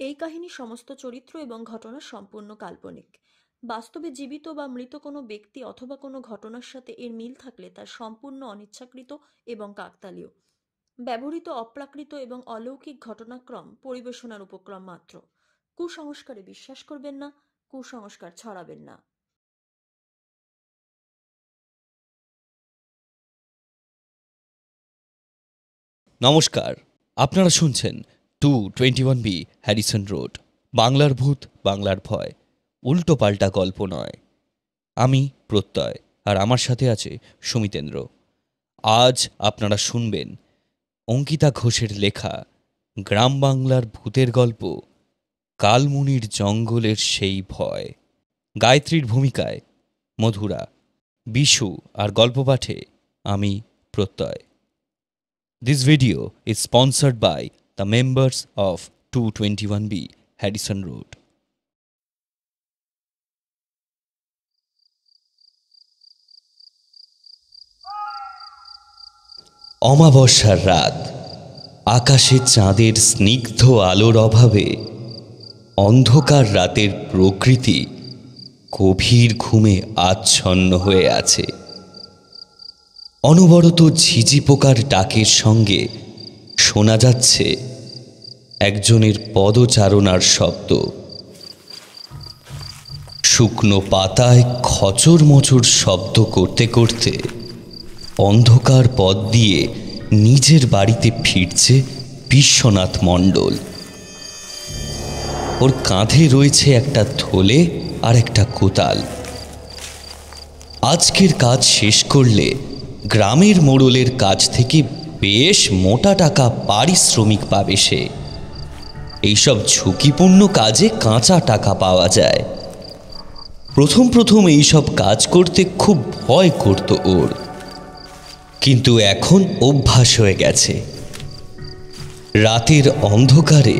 এই কাহিনীর সমস্ত চরিত্র এবং ঘটনা সম্পূর্ণ কাল্পনিক। বাস্তবে জীবিত বা মৃত কোনো ব্যক্তি অথবা কোনো ঘটনার সাথে এর মিল থাকলে তা সম্পূর্ণ অনিচ্ছাকৃত এবং কাকতালীয়। ব্যবহৃত অপ্রাকৃত এবং অলৌকিক ঘটনাক্রম পরিবেশনার উপক্রম মাত্র। কুসংস্কারে বিশ্বাস করবেন না, কুসংস্কার ছড়াবেন না। নমস্কার, আপনারা শুনছেন 221B হ্যারিসন রোড, বাংলার ভূত বাংলার ভয়, উল্টো পাল্টা গল্প নয়। আমি প্রত্যয়, আর আমার সাথে আছে সুমিতেন্দ্র। আজ আপনারা শুনবেন অঙ্কিতা ঘোষের লেখা গ্রাম বাংলার ভূতের গল্প কালমুনির জঙ্গলের সেই ভয়। গায়ত্রীর ভূমিকায় মধুরা, বিশু আর গল্প পাঠে আমি প্রত্যয়। This video is sponsored by the members of 221B Harrison Road. অমাবস্যার রাত, আকাশে চাঁদের স্নিগ্ধ আলোর অভাবে অন্ধকার রাতের প্রকৃতি গভীর ঘুমে আচ্ছন্ন হয়ে আছে। অনবরত ঝিঝি পোকার ডাকের সঙ্গে শোনা যাচ্ছে একজনের পদচারণার শব্দ। শুকনো পাতায় খচর মচর শব্দ করতে করতে অন্ধকার পথ দিয়ে নিজের বাড়িতে ফিরছে বিশ্বনাথ মণ্ডল। ওর কাঁধে রয়েছে একটা থলে আর একটা কোদাল। আজকের কাজ শেষ করলে গ্রামের মোড়লের কাছ থেকে বেশ মোটা টাকা পারিশ্রমিক পাবে সে। এইসব ঝুঁকিপূর্ণ কাজে কাঁচা টাকা পাওয়া যায়। প্রথম প্রথম এইসব কাজ করতে খুব ভয় করত ওর, কিন্তু এখন অভ্যাস হয়ে গেছে। রাতের অন্ধকারে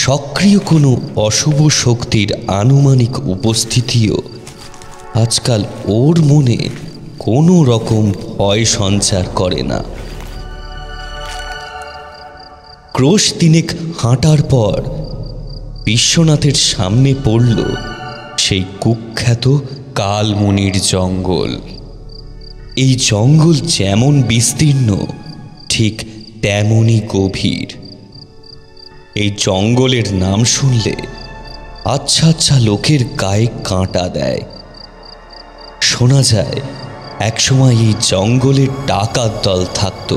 সক্রিয় কোনো অশুভ শক্তির আনুমানিক উপস্থিতিও আজকাল ওর মনে কোনো রকম ভয় সঞ্চার করে না। ক্রোশ তিনেক হাঁটার পর বিশ্বনাথের সামনে পড়ল সেই কুখ্যাত কালমুনির জঙ্গল। এই জঙ্গল যেমন বিস্তীর্ণ, ঠিক তেমনই গভীর। এই জঙ্গলের নাম শুনলে আচ্ছা আচ্ছা লোকের গায়ে কাঁটা দেয়। শোনা যায় একসময় এই জঙ্গলে ডাকাত দল থাকত।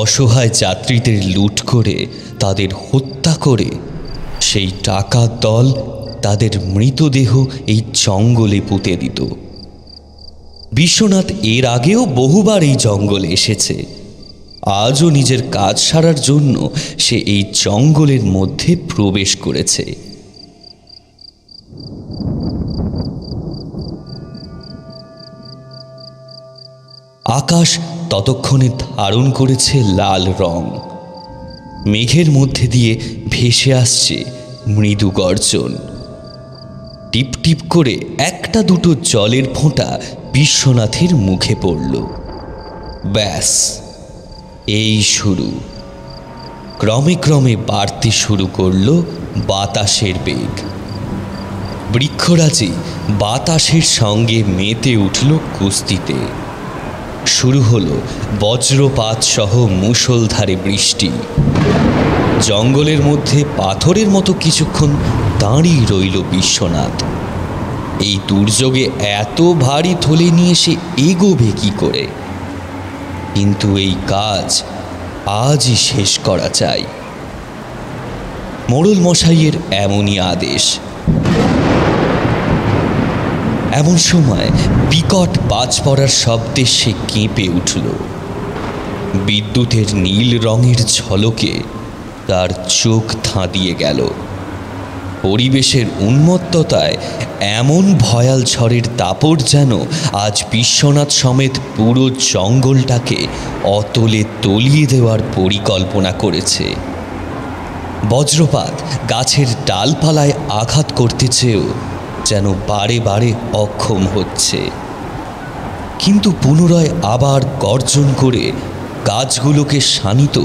অসহায় যাত্রীদের লুট করে তাদের হত্যা করে সেই ডাকাত দল তাদের মৃতদেহ এই জঙ্গলে পুঁতে দিত। বিশ্বনাথ এর আগেও বহুবার এই জঙ্গলে এসেছে। আজও নিজের কাজ সারার জন্য সে এই জঙ্গলের মধ্যে প্রবেশ করেছে। আকাশ ততক্ষণে ধারণ করেছে লাল রং। মেঘের মধ্যে দিয়ে ভেসে আসছে মৃদু গর্জন। টিপ টিপ করে একটা দুটো জলের ফোঁটা বিশ্বনাথের মুখে পড়ল। ব্যাস, এই শুরু। ক্রমে ক্রমে বাড়তে শুরু করল বাতাসের বেগ। বৃক্ষরাজি বাতাসের সঙ্গে মেতে উঠল কুস্তিতে। শুরু হলো বজ্রপাত সহ মুষলধারে বৃষ্টি। জঙ্গলের মধ্যে পাথরের মতো কিছুক্ষণ দাঁড়িয়ে রইল বিশ্বনাথ। এই দুর্যোগে এত ভারী থলে নিয়ে সে এগোবে কি করে? কিন্তু এই কাজ আজই শেষ করা চাই। মোড়ল মশাইয়ের এমনই আদেশ। এমন সময় বিকট বাজ পড়ার শব্দে সে কেঁপে উঠল। বিদ্যুতের নীল রঙের ঝলকে তার চোখ ধাঁধিয়ে গেল। পরিবেশের উন্মত্ততায় এমন ভয়াল ঝড়ের দাপট যেন আজ বিশ্বনাথ সমেত পুরো জঙ্গলটাকে অতলে তলিয়ে দেওয়ার পরিকল্পনা করেছে। বজ্রপাত গাছের ডালপালায় আঘাত করতে চেয়েও যেন বারে বারে অক্ষম হচ্ছে, কিন্তু পুনরায় আবার গর্জন করে গাছগুলোকে শানিত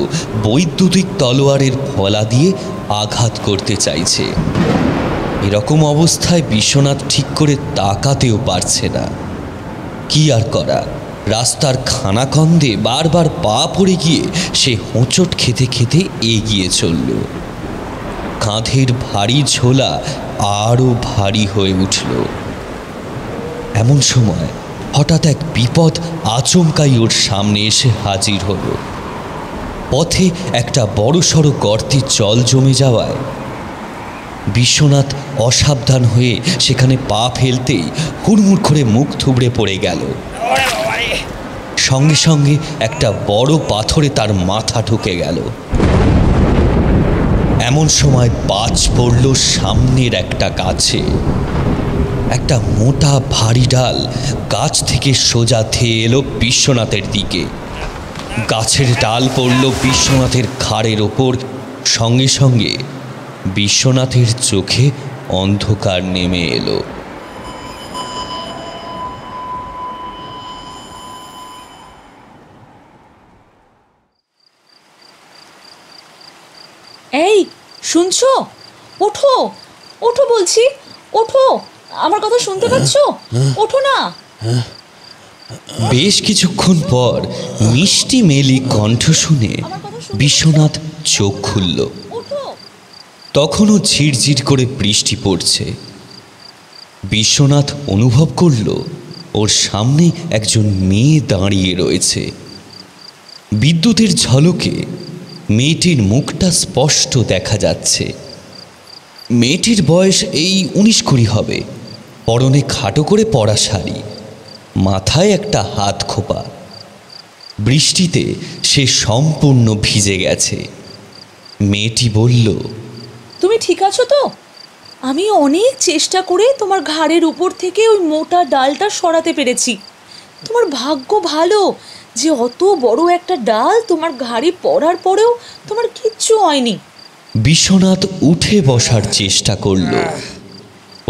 বৈদ্যুতিক তলোয়ারের ফলা দিয়ে আঘাত করতে চাইছে। এরকম অবস্থায় বিশ্বনাথ ঠিক করে তাকাতেও পারছে না। কি আর করা, রাস্তার খানাখন্দে বারবার পা পড়ে গিয়ে সে হোঁচট খেতে খেতে এগিয়ে চলল। কাঁধের ভারী ঝোলা আরও ভারী হয়ে উঠল। এমন সময় হঠাৎ এক বিপদ আচমকাই ওর সামনে এসে হাজির হলো। পথে একটা বড়সড় গর্তে জল জমে যাওয়ায় বিশ্বনাথ অসাবধান হয়ে সেখানে পা ফেলতেই হুড়মুড় করে মুখ থুবড়ে পড়ে গেল। সঙ্গে সঙ্গে একটা বড় পাথরে তার মাথা ঢুকে গেল। এমন সময় বাজ পড়ল সামনের একটা গাছে। একটা মোটা ভারী ডাল গাছ থেকে সোজা ধেয়ে এলো বিশ্বনাথের দিকে। গাছের ডাল পড়ল বিশ্বনাথের ঘাড়ের ওপর। সঙ্গে সঙ্গে বিশ্বনাথের চোখে অন্ধকার নেমে এলো। এই শুনছো? ওঠো, ওঠো বলছি, ওঠো, আমার কথা শুনতে পাচ্ছ? ওঠো না। বেশ কিছুক্ষণ পর মিষ্টি মেলি কণ্ঠ শুনে বিশ্বনাথ চোখ খুলল। ওঠো। তখনও ঝিরঝির করে বৃষ্টি পড়ছে। বিশ্বনাথ অনুভব করল ওর সামনে একজন মেয়ে দাঁড়িয়ে রয়েছে। বিদ্যুতের ঝলকে মেয়েটির মুখটা স্পষ্ট দেখা যাচ্ছে। মেয়েটির বয়স এই 19-20 হবে। পরনে খাটো করে পরা শাড়ি, মাথায় একটা হাত খোপা। বৃষ্টিতে সে সম্পূর্ণ ভিজে গেছে। মেয়েটি বলল, তুমি ঠিক আছো তো? আমি অনেক চেষ্টা করে তোমার ঘাড়ের উপর থেকে ওই মোটা ডালটা সরাতে পেরেছি। তোমার ভাগ্য ভালো যে অত বড় একটা ডাল তোমার ঘাড়ে পড়ার পরেও তোমার কিচ্ছু হয়নি। বিশ্বনাথ উঠে বসার চেষ্টা করল।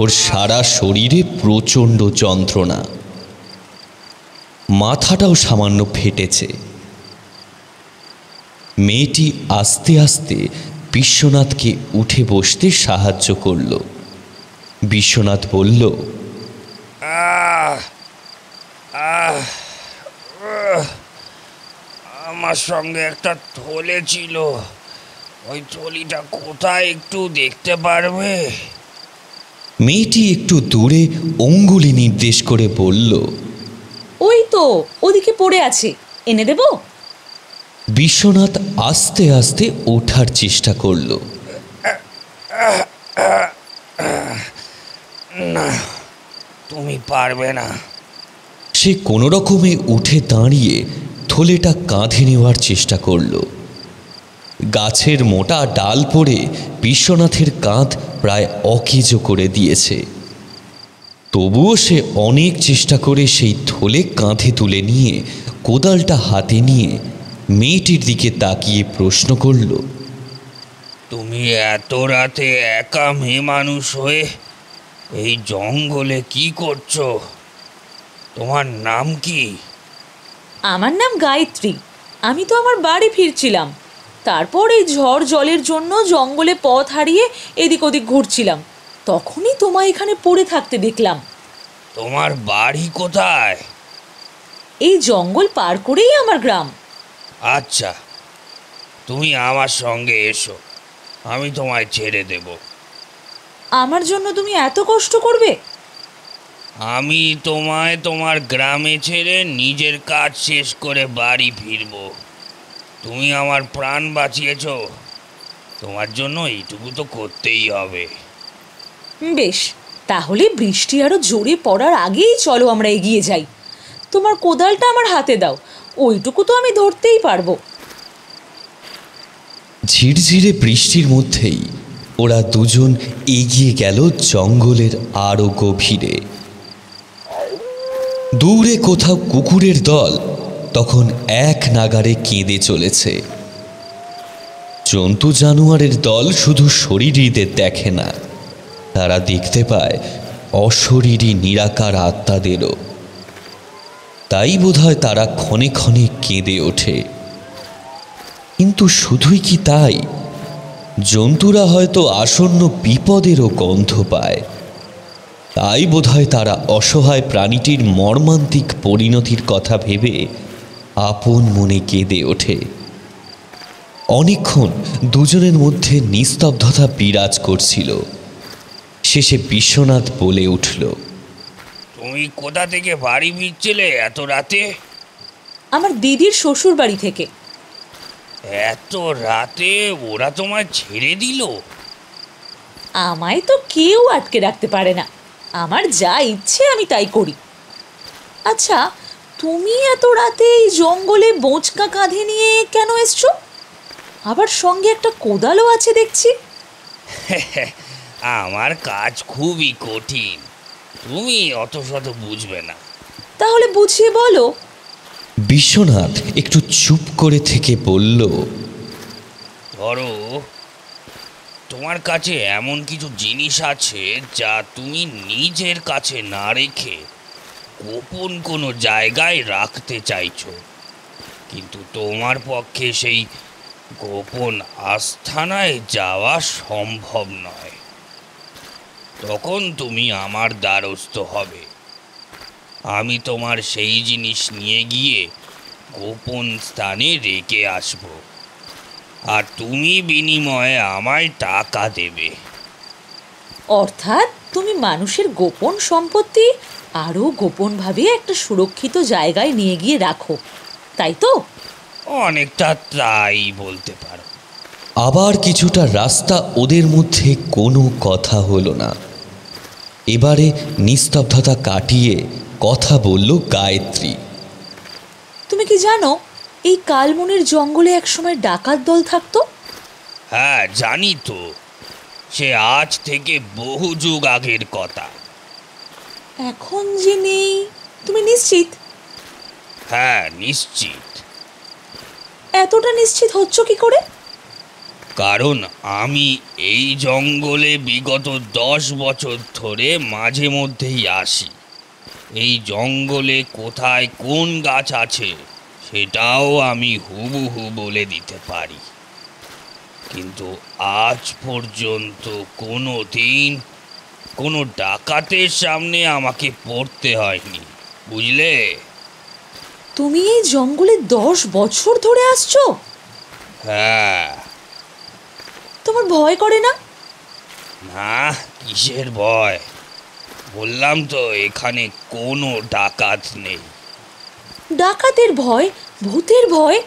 ওর সারা শরীরে প্রচণ্ড যন্ত্রণা, মাথাটাও সামান্য ফেটেছে। মেয়েটি আস্তে আস্তে বিশ্বনাথকে উঠে বসতে সাহায্য করল। বিশ্বনাথ বলল, আমার সঙ্গে একটা থলে ছিল, ওই থলিটা কোথায় একটু দেখতে পারবে? মেয়েটি একটু দূরে অঙ্গুলি নির্দেশ করে বলল, ওই তো ওদিকে পড়ে আছে, এনে দেবো? বিশ্বনাথ আস্তে আস্তে ওঠার চেষ্টা করল। না, তুমি পারবে না। সে কোনো রকমে উঠে দাঁড়িয়ে থলেটা কাঁধে নেওয়ার চেষ্টা করল। গাছের মোটা ডাল পড়ে বিশ্বনাথের কাঁধ প্রায় অকেজো করে দিয়েছে। তবুও সে অনেক চেষ্টা করে সেই থলে কাঁধে তুলে নিয়ে কোদালটা হাতে নিয়ে মেয়েটির দিকে তাকিয়ে প্রশ্ন করল, তুমি এত রাতে একা মেয়ে মানুষ হয়ে এই জঙ্গলে কি করছো? তোমার নাম কি? আমার নাম গায়ত্রী। আমি তো আমার বাড়ি ফিরছিলাম। তারপর এই ঝড় জলের জন্য জঙ্গলে পথ হারিয়ে এদিক ওদিক ঘুরছিলাম। তখনই তোমায় এখানে পড়ে থাকতে দেখলাম। তোমার বাড়ি কোথায়? এই জঙ্গল পার করেই আমার গ্রাম। আচ্ছা, তুমি আমার সঙ্গে এসো, আমি তোমায় ছেড়ে দেব। আমার জন্য তুমি এত কষ্ট করবে? আমি তোমায় তোমার গ্রামে ছেড়ে নিজের কাজ শেষ করে বাড়ি ফিরব। তুমি আমার প্রাণ বাঁচিয়েছ, তোমার জন্য এইটুকু তো করতেই হবে। বেশ, তাহলে বৃষ্টি আরো জোরে পড়ার আগেই চলো আমরা এগিয়ে যাই। তোমার কোদালটা আমার হাতে দাও, ওইটুকু তো আমি ধরতেই পারবো। ঝিরঝিরে বৃষ্টির মধ্যেই ওরা দুজন এগিয়ে গেল জঙ্গলের আরো গভীরে। দূরে কোথাও কুকুরের দল তখন এক নাগারে কেঁদে চলেছে। জন্তু জানোয়ারের দল শুধু শরীরীদের দেখে না, তারা দেখতে পায় অশরীরী নিরাকার আত্মাদেরও। তাই বোধহয় তারা ক্ষণে ক্ষণে কেঁদে ওঠে। কিন্তু শুধুই কি তাই? জন্তুরা হয়তো আসন্ন বিপদেরও গন্ধ পায়। তাই বোধহয় তারা অসহায় প্রাণীটির মর্মান্তিক পরিণতির কথা ভেবে আপন মনে কেঁদে ওঠে। অনেকক্ষণ দুজনের মধ্যে নিস্তব্ধতা বিরাজ করছিল। শেষে বিশ্বনাথ বলে উঠল, তুমি কোথা থেকে বাড়ি ফিরছিলে এত রাতে? আমার দিদির শ্বশুর বাড়ি থেকে। এত রাতে ওরা তোমায় ছেড়ে দিল? আমায় তো কেউ আটকে রাখতে পারে না, আমার যা ইচ্ছে আমি তাই করি। আচ্ছা, তুমি এত রাতে এই জঙ্গলে বোঁচকা কাঁধে নিয়ে কেন এসছো? আবার সঙ্গে একটা কোদালও আছে দেখছি। আমার কাজ খুবই কঠিন, তুমি অত শত বুঝবে না। তাহলে বুঝিয়ে বলো। বিশ্বনাথ একটু চুপ করে থেকে বলল, ধরো, তোমার কাছে এমন কিছু জিনিস আছে যা তুমি নিজের কাছে না রেখে গোপন কোনো জায়গায় রাখতে চাইছো, কিন্তু তোমার পক্ষে সেই গোপন আস্থানায় যাওয়া সম্ভব নয়। তখন তুমি আমার দ্বারস্থ হবে। আমি তোমার সেই জিনিস নিয়ে গিয়ে গোপন স্থানে রেখে আসব, আর তুমি বিনিময়ে আমায় টাকা দেবে। অর্থাৎ তুমি মানুষের গোপন সম্পত্তি আরও গোপনভাবে একটা সুরক্ষিত জায়গায় নিয়ে গিয়ে রাখো, তাই তো? অনেকটা তাই বলতে পারো। আবার কিছুটা রাস্তা ওদের মধ্যে কোনো কথা হলো না। এবারে নিস্তব্ধতা কাটিয়ে কথা বলল গায়ত্রী। তুমি কি জানো এই কালমুনির জঙ্গলে একসময় ডাকাত দল থাকতো? হ্যাঁ, জানি তো। সে আজ থেকে বহু যুগ আগের কথা। এখন যে নেই, তুমি নিশ্চিত? হ্যাঁ, নিশ্চিত। এতটা নিশ্চিত হচ্ছ কি করে? কারণ আমি এই জঙ্গলে বিগত 10 বছর ধরে মাঝে মধ্যেই আসি। এই জঙ্গলে কোথায় কোন গাছ আছে সেটাও আমি হুবহু বলে দিতে পারি, কিন্তু আজ পর্যন্ত কোনো দিন কোনো ডাকাতের সামনে আমাকে পড়তে হয়নি, বুঝলে? তুমি এই জঙ্গলে 10 বছর ধরে আসছো? হ্যাঁ। তোমার ভয় করে না? না, কিসের ভয়? বললাম তো এখানে কোনো ডাকাত নেই। ডাকাতের ভয়? ভূতের ভয়?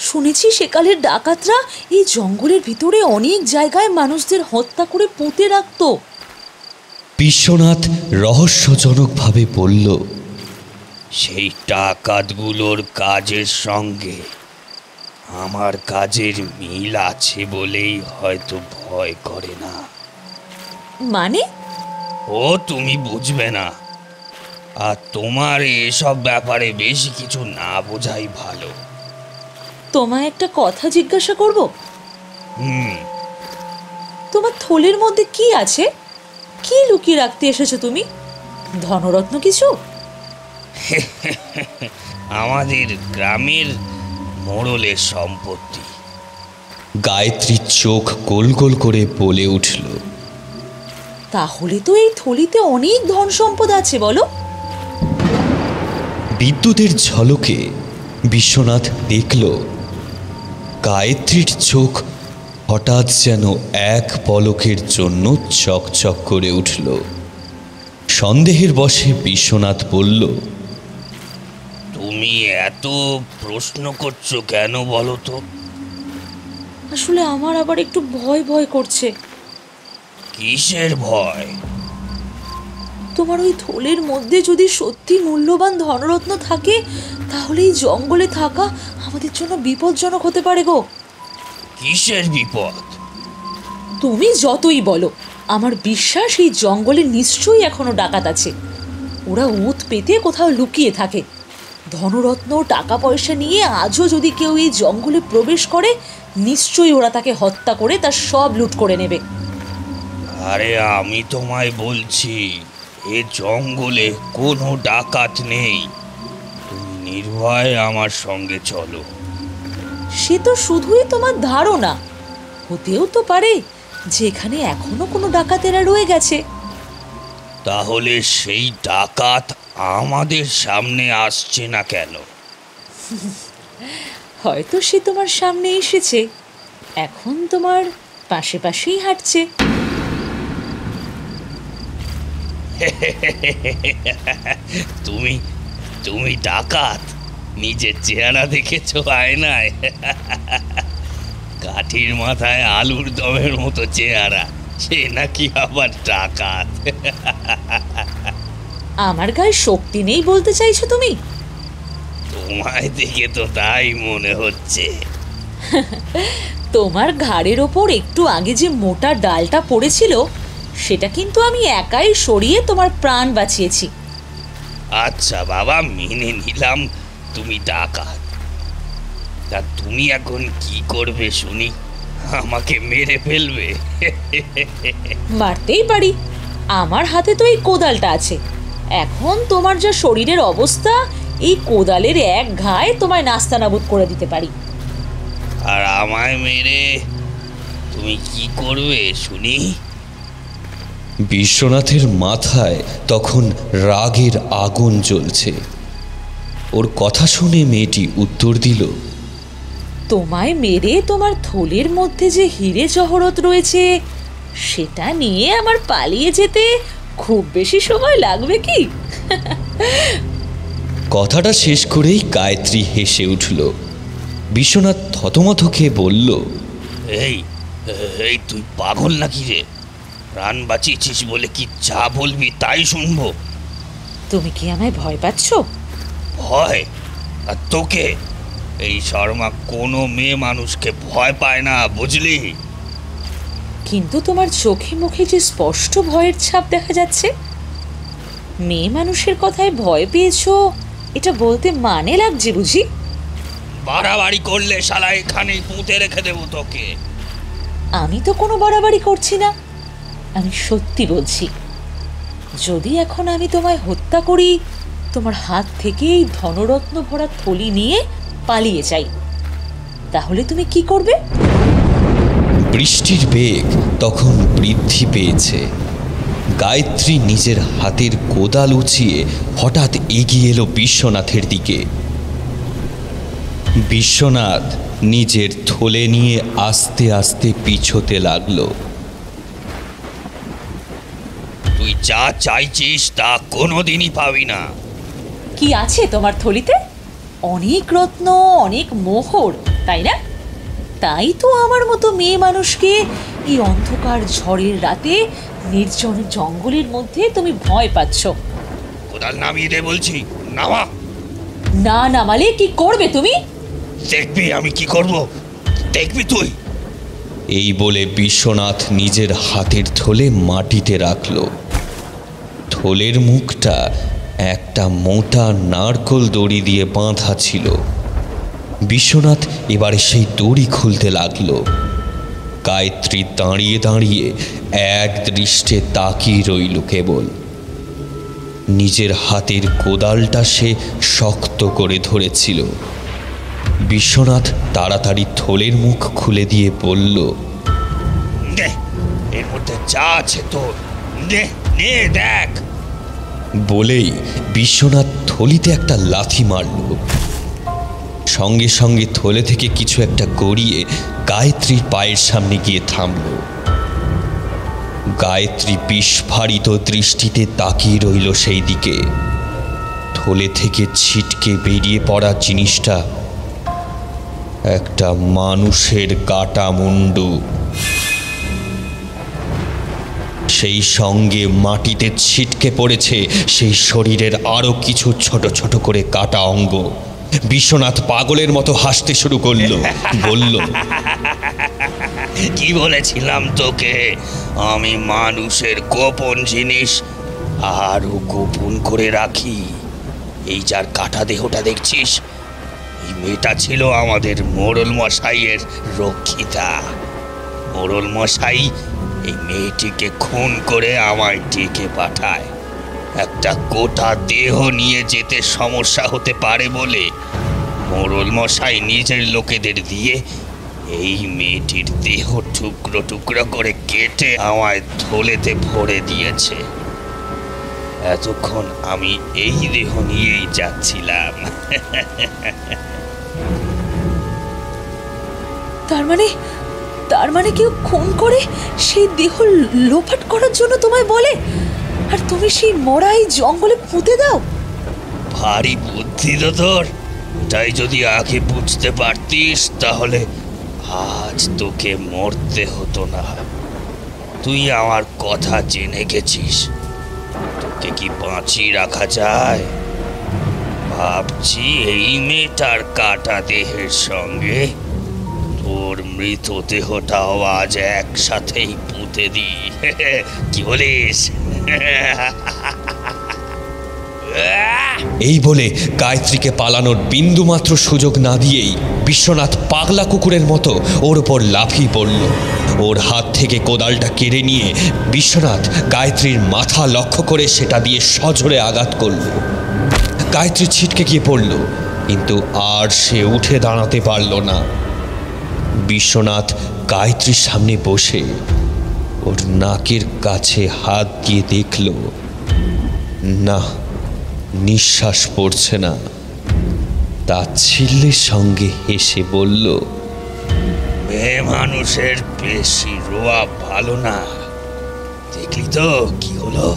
শুনেছি সেকালের ডাকাতরা এই জঙ্গলের ভিতরে অনেক জায়গায় মানুষদের হত্যা করে পুঁতে রাখতো। বিশ্বনাথ রহস্যজনকভাবে বলল, সেই ডাকাতগুলোর কাজের সঙ্গে আমার কাজের মিল আছে বলেই হয়তো ভয় করে না। মানে? ও তুমি বুঝবে না, আর তোমার এসব ব্যাপারে বেশি কিছু না বোঝাই ভালো। তোমায় একটা কথা জিজ্ঞাসা করব? হুম। তোমার থলের মধ্যে কি আছে? কি লুকিয়ে রাখতে এসেছো তুমি? ধনরত্ন কিছু? আমাদের গ্রামের মোড়লের সম্পত্তি। গায়ত্রীর চোখ গোল গোল করে বলে উঠল, তাহলে তো এই থলিতে অনেক ধন সম্পদ আছে, বলো? বিদ্যুতের ঝলকে বিশ্বনাথ দেখল গায়ত্রীর চোখ হঠাৎ যেন এক পলকের জন্য চকচক করে উঠল। সন্দেহের বশে বিশ্বনাথ বলল, তুমি এত প্রশ্ন করছো কেন বলো তো? আসলে আমার আবার একটু ভয় ভয় করছে। কিসের ভয়? তোমার ওই থলের মধ্যে যদি সত্যি মূল্যবান ধনরত্ন থাকে, তাহলে এই জঙ্গলে থাকা আমাদের জন্য বিপজ্জনক হতে পারে গো। কিসের বিপদ? তুমি যতই বলো, আমার বিশ্বাস এই জঙ্গলে নিশ্চয়ই এখনো ডাকাত আছে। ওরা ওত পেতে কোথাও লুকিয়ে থাকে। ধনরত্ন টাকা পয়সা নিয়ে আজও যদি কেউ এই জঙ্গলে প্রবেশ করে, নিশ্চয়ই ওরা তাকে হত্যা করে তার সব লুট করে নেবে। আরে আমি তোমায় বলছি, এ জঙ্গলে কোনো ডাকাত নেই। তুমি নির্ভয়ে আমার সঙ্গে চলো। সে তো শুধুই তোমার ধারণা। হতেও তো পারে যেখানে এখনো কোনো ডাকাতেরা রয়ে গেছে। তাহলে সেই ডাকাত আমাদের সামনে আসছে না কেন? হয়তো সে তোমার সামনে এসেছে, এখন তোমার পাশে পাশেই হাঁটছে। তুমি তুমি ডাকাত নিজের চেহারা দেখেছো আয়নায়? কাঠির মাথায় আলুর দমের মতো চেহারা, সে নাকি আবার ডাকাত? আমার গায়ে শক্তি নেই বলতে চাইছো তুমি? তোমায় দেখে তো তাই মনে হচ্ছে। তোমার ঘাড়ের ওপর একটু আগে যে মোটা ডালটা পড়েছিল সেটা কিন্তু আমি একাই সরিয়ে তোমার প্রাণ বাঁচিয়েছি। আচ্ছা বাবা, মেনে নিলাম তুমি ডাকাত। তা তুমি এখন কি করবে শুনি? আমাকে মেরে ফেলবে? মারতেই পারি, আমার হাতে তো এই কোদালটা আছে। এখন তোমার যা শরীরের অবস্থা, এই কোদালের এক ঘায়ে তোমায় নাস্তানাবুদ করে দিতে পারি। আর আমায় মেরে তুমি কি করবে শুনি? বিশ্বনাথের মাথায় তখন রাগের আগুন জ্বলছে। ওর কথা শুনে মেয়েটি উত্তর দিল, তোমায় মেরে তোমার থলের মধ্যে যে হিরে জহরত রয়েছে সেটা নিয়ে আমার পালিয়ে যেতে খুব বেশি সময় লাগবে কি? কথাটা শেষ করেই গায়ত্রী হেসে উঠল। বিশ্বনাথ থতমত খেয়ে বলল, এই এই তুই পাগল নাকি রে? প্রাণ বাঁচিয়েছিস বলে কি যা বলবি তাই শুনবো? তুমি কি আমায় ভয় পাচ্ছ? ভয়? আর তোকে? এই শর্মা কোনো মেয়ে মানুষকে ভয় পায় না, বুঝলি? কিন্তু তোমার চোখে মুখে যে স্পষ্ট ভয়ের ছাপ দেখা যাচ্ছে। মেয়ে মানুষের কথায় ভয় পেয়েছো এটা বলতে মানে লাগছে বুঝি? বাড়াবাড়ি করলে শালা এখানেই পুঁতে রেখে দেবো তোকে। আমি তো কোনো বাড়াবাড়ি করছি না, আমি সত্যি বলছি। যদি এখন আমি তোমায় হত্যা করি, তোমার হাত থেকে এই ধনরত্ন ভরা থলি নিয়ে পালিয়ে যাই, তাহলে তুমি কি করবে? বৃষ্টির বেগ তখন বৃদ্ধি পেয়েছে। গায়ত্রী নিজের হাতের কোদাল উঁচিয়ে হঠাৎ এগিয়ে এলো বিশ্বনাথের দিকে। বিশ্বনাথ নিজের থলে নিয়ে আস্তে আস্তে পিছোতে লাগলো। তুই যা চাইছিস তা কোনোদিনই পাবি না। কি আছে তোমার থলিতে? অনেক রত্ন, অনেক মোহর, তাই না? তাই তো আমার মতো মেয়ে মানুষকে এই অন্ধকার ঝড়ের রাতে নির্জন জঙ্গলের মধ্যে তুমি ভয় পাচ্ছ। কোদাল নামিয়ে দে বলছি, নামা। না নামালে কি করবে তুমি? দেখবি আমি কি করব, দেখবি তুই। এই বলে বিশ্বনাথ নিজের হাতের থলে মাটিতে রাখল। থলের মুখটা একটা মোটা নারকোল দড়ি দিয়ে বাঁধা ছিল। বিশ্বনাথ এবারে সেই দড়ি খুলতে লাগলো। গায়ত্রী দাঁড়িয়ে দাঁড়িয়ে এক দৃষ্টে তাকিয়ে রইল কেবল। নিজের হাতের কোদালটা সে শক্ত করে ধরেছিল। বিশ্বনাথ তাড়াতাড়ি থলের মুখ খুলে দিয়ে বলল, নে, এর মধ্যে যা আছে তোর, নে নে দেখ। বলেই বিশ্বনাথ থলিতে একটা লাথি মারল। সঙ্গে সঙ্গে থলে থেকে কিছু একটা গড়িয়ে গায়ত্রীর পায়ের সামনে গিয়ে থামল। গায়ত্রী বিস্ফারিত দৃষ্টিতে তাকিয়ে রইল সেই দিকে। থলে থেকে ছিটকে বেরিয়ে পড়া জিনিসটা একটা মানুষের কাটা মুন্ডু। সেই সঙ্গে মাটিতে ছিটকে পড়েছে সেই শরীরের আরো কিছু ছোট ছোট করে কাটা অঙ্গ। বিশ্বনাথ পাগলের মতো হাসতে শুরু করলো, বলল, কি বলেছিলাম তোকে? আমি মানুষের গোপন জিনিস আরো গোপন করে রাখি। এই যার কাটা দেহটা দেখছিস, এই মেয়েটা ছিল আমাদের মোড়ল মশাইয়ের রক্ষিতা। মোড়ল মশাই এই মেয়েটিকে খুন করে আমায় ডেকে পাঠায়। একটা গোটা দেহ নিয়ে যেতে সমস্যা হতে পারে বলে মোড়ল মশাই নিজের লোকেদের দিয়ে এই মেয়েটির দেহ টুকরো টুকরো করে কেটে আমায় থলেতে ভরে দিয়েছে। এতক্ষণ আমি এই দেহ নিয়েই যাচ্ছিলাম। তার মানে কেউ খুন করে সেই দেহ লোপাট করার জন্য তোমায় বলে, আর তুমি সেই মরা এই জঙ্গলে পুঁতে দাও? ভারী বুদ্ধি তো তোর। তাই যদি আগে বুঝতে পারতিস তাহলে আজ তোকে মরতে হতো না। তুই আমার কথা জেনে গেছিস, তোকে কি বাঁচিয়ে রাখা যায়? ভাবছি এই মেয়েটার কাটা দেহের সঙ্গে তোর মৃতদেহটাও আজ একসাথেই পুঁতে দি। কি বলিস? এই বলে গায়ত্রীকে পালানোর বিন্দুমাত্র সুযোগ না দিয়েই বিশ্বনাথ পাগলা কুকুরের মতো ওর ওপর লাফিয়ে পড়ল। ওর হাত থেকে কোদালটা কেড়ে নিয়ে বিশ্বনাথ গায়ত্রীর মাথা লক্ষ্য করে সেটা দিয়ে সজোরে আঘাত করল। গায়ত্রী ছিটকে গিয়ে পড়ল, কিন্তু আর সে উঠে দাঁড়াতে পারল না। বিশ্বনাথ গায়ত্রীর সামনে বসে ওর নাকের কাছে হাত দিয়ে দেখল, না, নিঃশ্বাস পড়ছে না। তাচ্ছিল্যের সঙ্গে হেসে বলল, মেয়ে মানুষের বেশি রোয়া ভালো না। দেখলি তো কি হলো?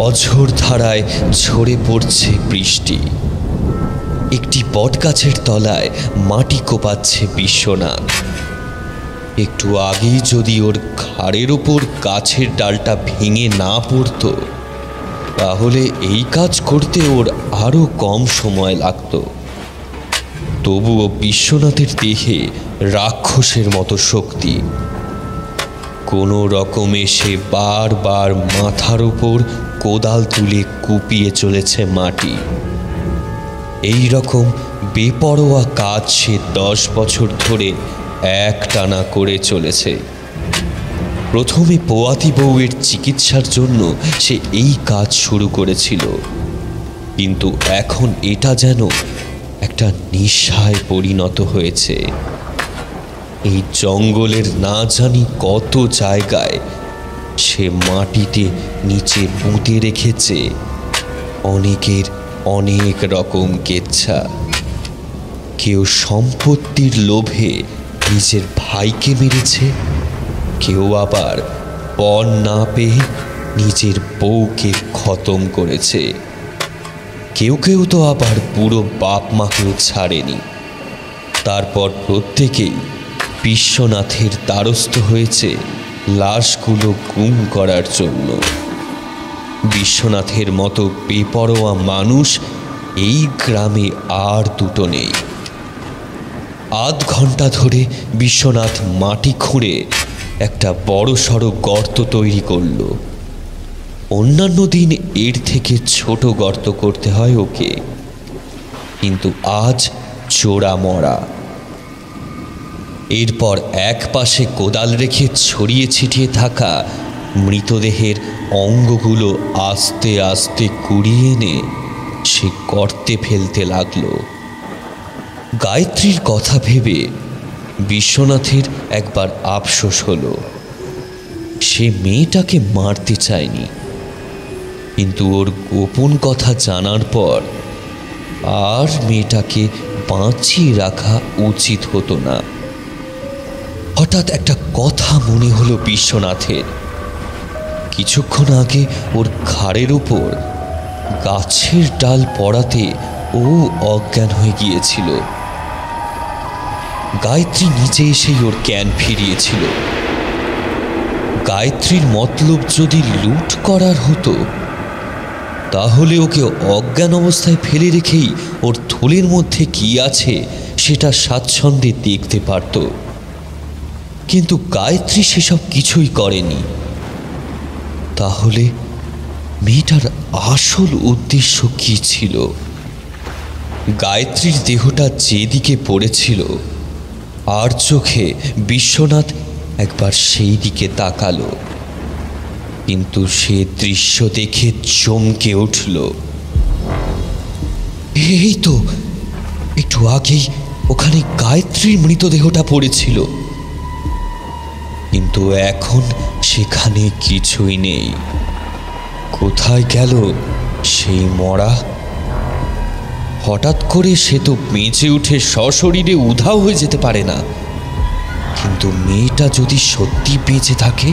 অঝোর ধারায় ঝরে পড়ছে বৃষ্টি। একটি বটগাছের তলায় মাটি কোপাচ্ছে বিশ্বনাথ। একটু আগেই যদি ওর ঘাড়ের ওপর গাছের ডালটা ভেঙে না পড়তো, তাহলে এই কাজ করতে ওর আরো কম সময় লাগতো। তবুও বিশ্বনাথের দেহে রাক্ষসের মতো শক্তি। কোনো রকমে সে বারবার মাথার উপর কোদাল তুলে কুপিয়ে চলেছে মাটি। এই রকম বেপরোয়া কাজ সে 10 বছর ধরে একটানা করে চলেছে। প্রথমে পোয়াতি বউয়ের চিকিৎসার জন্য সে এই কাজ শুরু করেছিল, কিন্তু এখন এটা যেন একটা নেশায় পরিণত হয়েছে। এই জঙ্গলের না জানি কত জায়গায় সে মাটিতে নিচে পুঁতে রেখেছে অনেকের অনেক রকম কেচ্ছা। কেউ সম্পত্তির লোভে নিজের ভাইকে মেরেছে, কেউ আবার পণ না পেয়ে নিজের বউকে খতম করেছে, কেউ কেউ তো আবার পুরো বাপ মাকেও ছাড়েনি। তারপর প্রত্যেকেই বিশ্বনাথের দ্বারস্থ হয়েছে লাশগুলো গুম করার জন্য। বিশ্বনাথের মতো বেপরোয়া মানুষ এই গ্রামে আর দুটো নেই। আধ ঘন্টা ধরে বিশ্বনাথ মাটি খুঁড়ে একটা বড় সড়ো গর্ত তৈরি করল। অন্যান্য দিন এর থেকে ছোট গর্ত করতে হয় ওকে, কিন্তু আজ চোরা মরা। এরপর এক পাশে কোদাল রেখে ছড়িয়ে ছিটিয়ে থাকা মৃতদেহের অঙ্গগুলো আস্তে আস্তে কুড়িয়ে এনে সে গর্তে ফেলতে লাগলো। গায়ত্রীর কথা ভেবে বিশ্বনাথের একবার আফসোস হলো। সে মেয়েটাকে মারতে চায়নি, কিন্তু ওর গোপন কথা জানার পর আর মেয়েটাকে বাঁচিয়ে রাখা উচিত হতো না। হঠাৎ একটা কথা মনে হলো বিশ্বনাথের। কিছুক্ষণ আগে ওর ঘাড়ের উপর গাছের ডাল পড়াতে ও অজ্ঞান হয়ে গিয়েছিল। গায়ত্রী নিচে এসেই ওর জ্ঞান ফিরিয়েছিল। গায়ত্রীর মতলব যদি লুট করার হতো, তাহলে ওকে অজ্ঞান অবস্থায় ফেলে রেখেই ওর থলের মধ্যে কি আছে সেটা স্বাচ্ছন্দ্যে দেখতে পারত। কিন্তু গায়ত্রী সেসব কিছুই করেনি। তাহলে মেয়েটার আসল উদ্দেশ্য কি ছিল? গায়ত্রীর দেহটা যেদিকে পড়েছিল আর চোখে বিশ্বনাথ একবার সেই দিকে তাকালো, কিন্তু সে দৃশ্য দেখে চমকে উঠল। এই তো একটু আগেই ওখানে গায়ত্রীর মৃতদেহটা পড়েছিল, কিন্তু এখন সেখানে কিছুই নেই। কোথায় গেল সেই মরা? হঠাৎ করে সে তো বেঁচে উঠে সশরীরে উধাও হয়ে যেতে পারে না, কিন্তু মেয়েটা যদি সত্যি বেঁচে থাকে,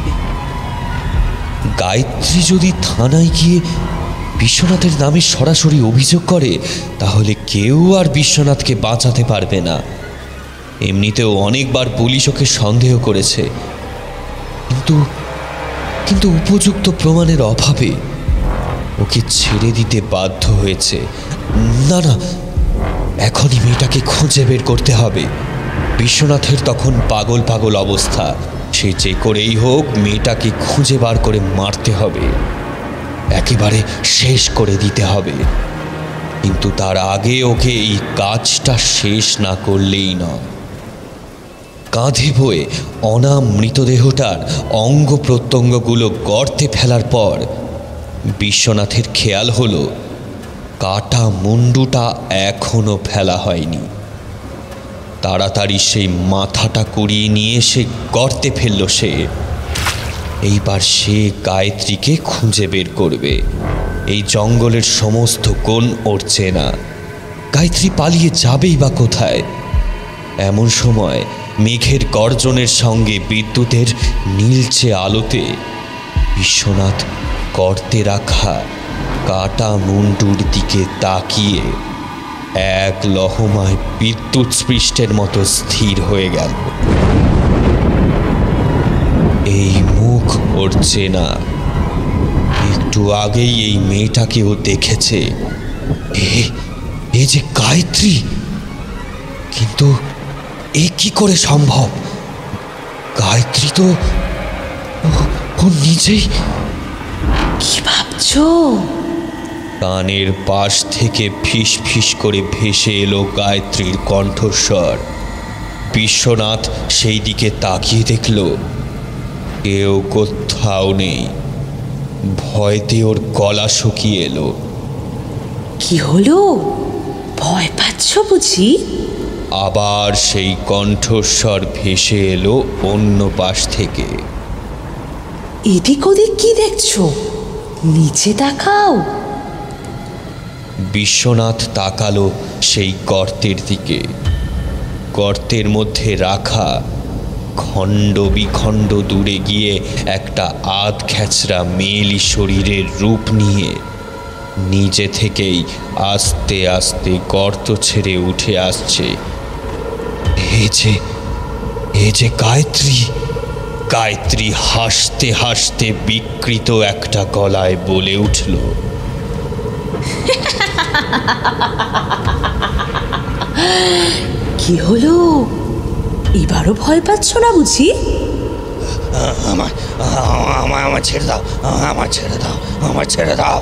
গায়ত্রী যদি থানায় গিয়ে বিশ্বনাথের নামে সরাসরি অভিযোগ করে, তাহলে কেউ আর বিশ্বনাথকে বাঁচাতে পারবে না। এমনিতেও অনেকবার পুলিশ ওকে সন্দেহ করেছে, কিন্তু উপযুক্ত প্রমাণের অভাবে ওকে ছেড়ে দিতে বাধ্য হয়েছে। না না, এখনই মেয়েটাকে খুঁজে বের করতে হবে। বিশ্বনাথের তখন পাগল পাগল অবস্থা, সে যে করেই হোক মেয়েটাকে খুঁজে বার করে মারতে হবে, একেবারে শেষ করে দিতে হবে। কিন্তু তার আগে ওকে এই কাজটা শেষ না করলেই নয়। কাঁধে বয়ে অনাম মৃতদেহটার অঙ্গ প্রত্যঙ্গগুলো গর্তে ফেলার পর বিশ্বনাথের খেয়াল হলো কাটা মুন্ডুটা এখনো ফেলা হয়নি। তাড়াতাড়ি সেই মাথাটা কুড়িয়ে নিয়ে সে গর্তে ফেলল। এইবার সে গায়ত্রীকে খুঁজে বের করবে। এই জঙ্গলের সমস্ত কোণ ওর চেনা। গায়ত্রী পালিয়ে যাবেই বা কোথায়? এমন সময় মেঘের গর্জনের সঙ্গে বিদ্যুতের নীলচে আলোতে বিশ্বনাথ গর্তে রাখা কাটা মুন্ডুর দিকে তাকিয়ে এক লহমায় বিদ্যুৎ স্পৃষ্টের মতো স্থির হয়ে গেল। এই মুখ ওর চেনা, একটু আগেই এই মেয়েটাকে ও দেখেছে। এ যে গায়ত্রী, কিন্তু এ কি করে সম্ভব? গায়ত্রী তো ও নিজেই। কি ভাবছো? কানের পাশ থেকে ফিস ফিস করে ভেসে এলো গায়ত্রীর কণ্ঠস্বর। বিশ্বনাথ সেই দিকে তাকিয়ে দেখল কেউ কোথাও নেই। ভয়তে ওর গলা শুকিয়ে এলো। কি হলো? ভয় পাচ্ছ বুঝি? আবার সেই কণ্ঠস্বর ভেসে এলো অন্য পাশ থেকে। এদিক ওদিক কি দেখছো? নিচে তাকাও। বিশ্বনাথ তাকালো সেই গর্তের দিকে। গর্তের মধ্যে রাখা খণ্ড বিখণ্ড দূরে গিয়ে একটা আধ খ্যাচরা মেয়েলি শরীরের রূপ নিয়ে নিজে থেকেই আস্তে আস্তে গর্ত ছেড়ে উঠে আসছে। এ যে গায়ত্রী। গায়ত্রী হাসতে হাসতে বিকৃত একটা গলায় বলে উঠল, কি হলো? এবারও ভয় পাচ্ছ না বুঝি? আমার ছেড়ে দাও, আমার ছেড়ে দাও, আমার ছেড়ে দাও।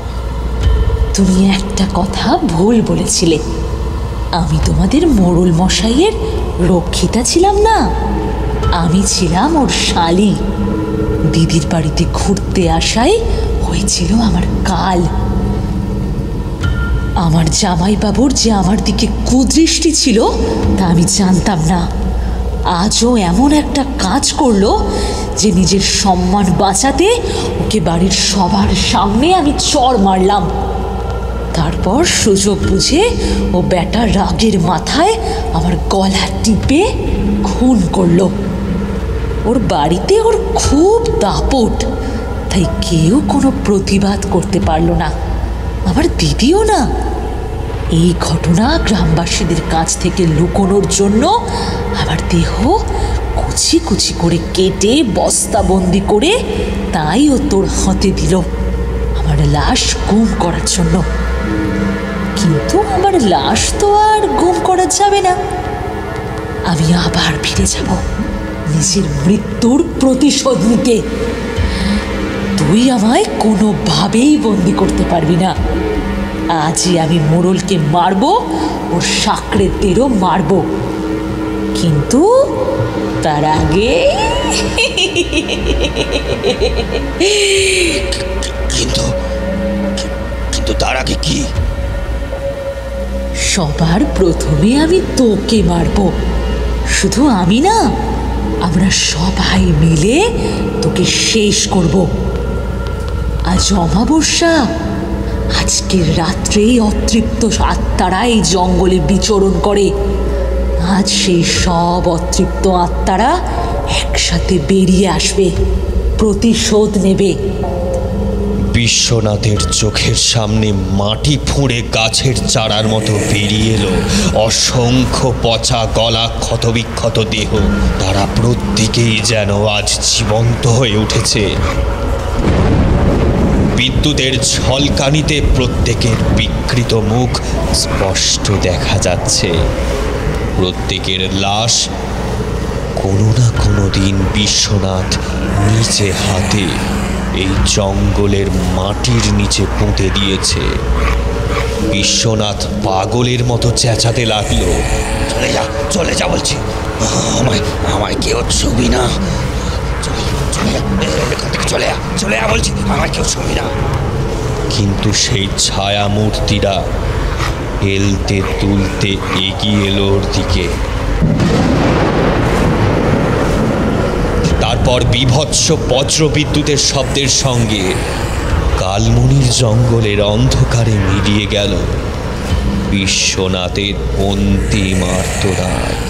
তুমি একটা কথা ভুল বলেছিলে। আমি তোমাদের মোড়ল মশাইয়ের রক্ষিতা ছিলাম না, আমি ছিলাম ওর শালি। দিদির বাড়িতে ঘুরতে আসায় হয়েছিল আমার কাল। আমার জামাইবাবুর যে আমার দিকে কুদৃষ্টি ছিল তা আমি জানতাম না। আজও এমন একটা কাজ করলো যে নিজের সম্মান বাঁচাতে ওকে বাড়ির সবার সামনে আমি চড় মারলাম। তারপর সুযোগ বুঝে ও ব্যাটা রাগের মাথায় আমার গলা টিপে খুন করলো। ওর বাড়িতে ওর খুব দাপট, তাই কেউ কোনো প্রতিবাদ করতে পারল না, আমার দিদিও না। এই ঘটনা গ্রামবাসীদের কাছ থেকে লুকোনোর জন্য আমার দেহ কুচি কুচি করে কেটে বস্তাবন্দি করে তাই ও তোর হাতে দিল আমার লাশ গুম করার জন্য। কিন্তু আমার লাশ তো আর গুম করা যাবে না। আমি আবার ফিরে যাব নিজের মৃত্যুর প্রতিশোধ নিতে। তুই আমায় কোনোভাবেই বন্দি করতে পারবি না। আজই আমি মোড়লকে মারব, ওর সাকরেদেরও মারব, কিন্তু তার আগে কিন্তু তার আগে কি? সবার প্রথমে আমি তোকে মারব। শুধু আমি না, আমরা সবাই মিলে তোকে শেষ করব। আজ অমাবস্যা, আজকের রাত্রেই অতৃপ্ত আত্মারা এই জঙ্গলে বিচরণ করে। আজ সেই সব অতৃপ্ত আত্মারা একসাথে বেরিয়ে আসবে, প্রতিশোধ নেবে। বিশ্বনাথের চোখের সামনে মাটি ফুঁড়ে গাছের চারার মতো বেরিয়ে এলো অসংখ্য পচা গলা, ক্ষতবিক্ষত দেহ। তারা প্রত্যেকেই যেন আজ জীবন্ত হয়ে উঠেছে। বিদ্যুতের ঝলকানিতে প্রত্যেকের বিকৃত মুখ স্পষ্ট দেখা যাচ্ছে। প্রত্যেকের লাশ কোনো না কোনো দিন বিশ্বনাথ নিজে হাতে এই জঙ্গলের মাটির নিচে পুঁতে দিয়েছে। বিশ্বনাথ পাগলের মতো চেঁচাতে লাগলো, চলে যা, চলে যা বলছি। আমায় আমায় কেউ ছবি না। এখান থেকে চলে যা, চলে যা বলছি। আমায় কেউ ছবি না। কিন্তু সেই ছায়া মূর্তিরা হেলতে তুলতে এগিয়ে এলো ওর দিকে। তারপর বীভৎস বজ্রবিদ্যুতের শব্দের সঙ্গে কালমনির জঙ্গলের অন্ধকারে মিলিয়ে গেল বিশ্বনাথের অন্তিম আর্তনাদ।